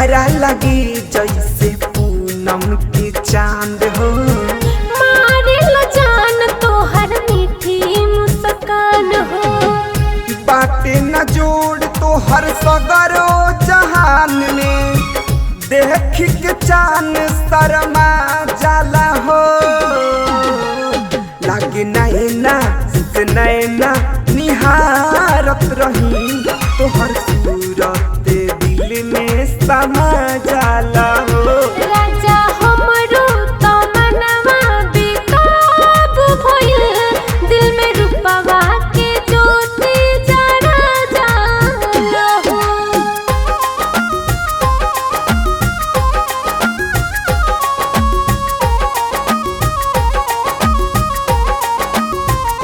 चेहरा लगी जैसे पूनम की चांद हो। मारे ला जान तोहर मीठी मुस्कान हो। बाटे न जोड़ तोहर सगरो जहान में, देख के चान शर्मा जाला हो। लागे नैना से नैना निहारत रही, तोहर सूरत दिल में समा जाला हो। राजा हमरो तो मनवा बेकाबू भइल, दिल में रूपवा के ज्योति जरा जाला हो।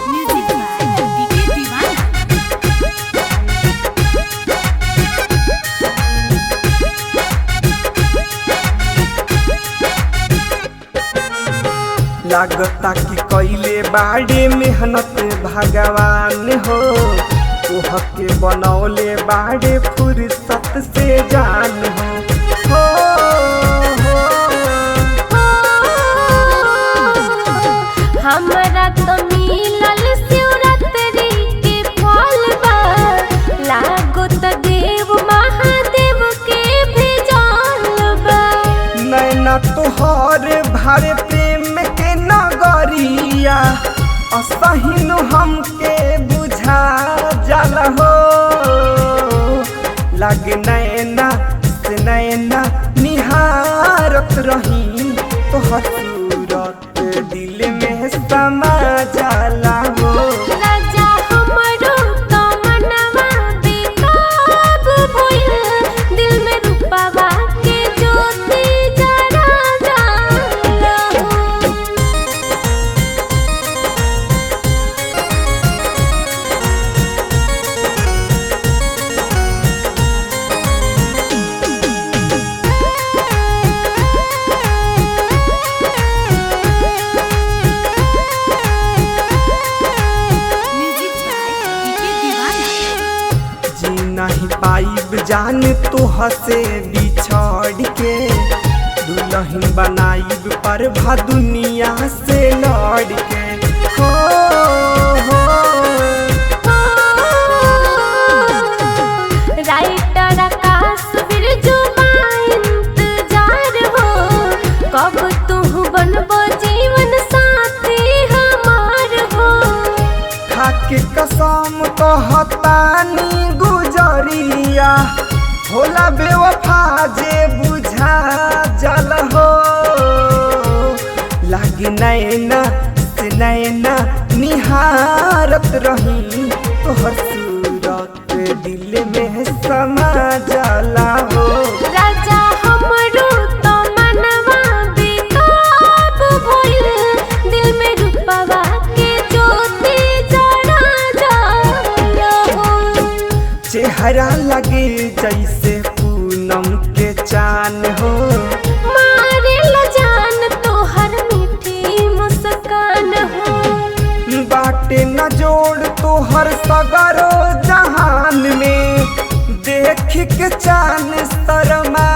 म्यूजिक बाय डीके दीवाना। लागता कि कैले बाड़े मेहनत भगवान हो, तोह के बनौले बाड़े फुर्सत से जान हो। हमरा तो मिलल शिवरात्रि के फल बा, लागो त देव महादेव के भेजल बा। नैना तोहर भारे प्रेम के नगरिया, असहिनु हमके बुझा जाला हो। लागे नैना से नैना निहारत रही, तोहर सूरत दिल में समा जाला हो। राजा हमरो तो मनवा बेकाबू भइल, दिल में रूपवा के ज्योति जरा जाला हो। म्यूजिक बाय डीके दीवाना। जी नहीं पाइब जान तोह से बिछड़ के, दुल्हन बनाइब पर भा दुनिया से लड़ के। हो राइटर आकाश बिरजू इंतजार हो, कब तू बनबो जीवन साथी हमार हो। खाके कसम कहतानी गुजरिया, होला बेवफा जे बुझा जल हो। लागे नैना से नैना निहारत रही, तोहर सूरत दिल में समा जाला हो। राजा हमरो तो मनवा बेकाबू भइल, दिल में रूपवा के ज्योति जरा जाला हो। चेहरा लगे जैसे पूनम के चान हो। मारे ला जान तोहर मीठी मुस्कान हो। बाटे न जोड़ तोहर सगरो जहान में, देख के चान शर्मा